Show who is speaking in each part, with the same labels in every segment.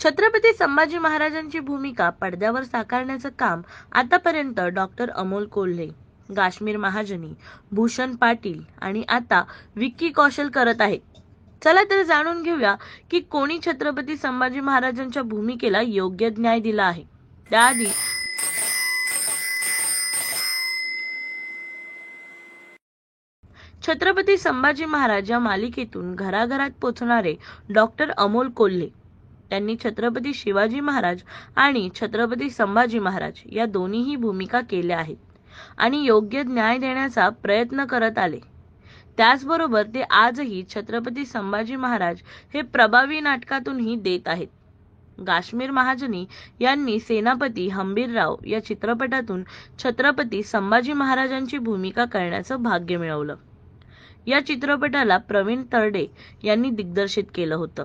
Speaker 1: छत्रपती संभाजी महाराजांची भूमिका पडद्यावर साकारण्याचं काम आतापर्यंत डॉक्टर अमोल कोल्हे, काश्मीर महाजनी, भूषण पाटील आणि आता विक्की कौशल करत आहेत. चला तर जाणून घेऊया की कोणी छत्रपती संभाजी महाराजांच्या भूमिकेला योग्य न्याय दिला आहे. त्याआधी छत्रपती संभाजी महाराज या मालिकेतून घराघरात पोहोचणारे डॉक्टर अमोल कोल्हे, त्यांनी छत्रपती शिवाजी महाराज आणि छत्रपती संभाजी महाराज या दोन्हीही भूमिका केल्या आहेत आणि योग्य न्याय देण्याचा प्रयत्न करत आले. त्याचबरोबर ते आजही छत्रपती संभाजी महाराज हे प्रभावी नाटकातूनही देत आहेत. काश्मीर महाजनी यांनी सेनापती हंबीरराव या चित्रपटातून छत्रपती संभाजी महाराजांची भूमिका करण्याचं भाग्य मिळवलं. या चित्रपटाला प्रवीण तरडे यांनी दिग्दर्शित केलं होतं.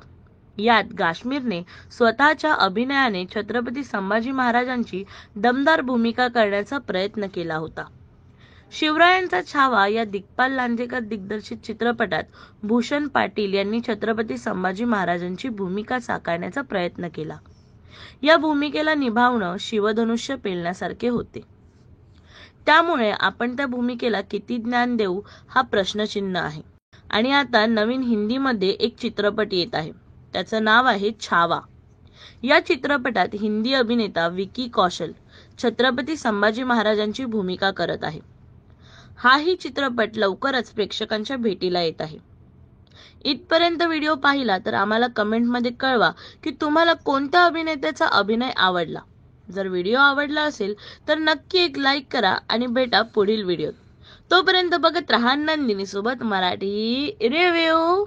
Speaker 1: यात काश्मीरने स्वतःच्या अभिनयाने छत्रपती संभाजी महाराजांची दमदार भूमिका करण्याचा प्रयत्न केला होता. शिवरायांचा छावा या दिग्पाल लांजेकर दिग्दर्शित चित्रपटात भूषण पाटील यांनी छत्रपती संभाजी महाराजांची भूमिका साकारण्याचा प्रयत्न केला. या भूमिकेला निभावणं शिवधनुष्य पेलण्यासारखे होते. त्यामुळे आपण त्या भूमिकेला किती ज्ञान देऊ हा प्रश्नचिन्ह आहे. आणि आता नवीन हिंदीमध्ये एक चित्रपट येत आहे, त्याचं नाव आहे छावा. या चित्रपटात हिंदी अभिनेता विक्की कौशल छत्रपती संभाजी महाराजांची भूमिका करत आहे. हाही चित्रपट लवकरच प्रेक्षकांच्या भेटीला येत आहे. इथपर्यंत व्हिडिओ पाहिला तर आम्हाला कमेंटमध्ये कळवा की तुम्हाला कोणत्या अभिनेत्याचा अभिनय आवडला. जर व्हिडिओ आवडला असेल तर नक्की एक लाईक करा आणि भेटा पुढील व्हिडिओत. तोपर्यंत बघत रहा नंदिनी सोबत मराठी रिव्ह्यू.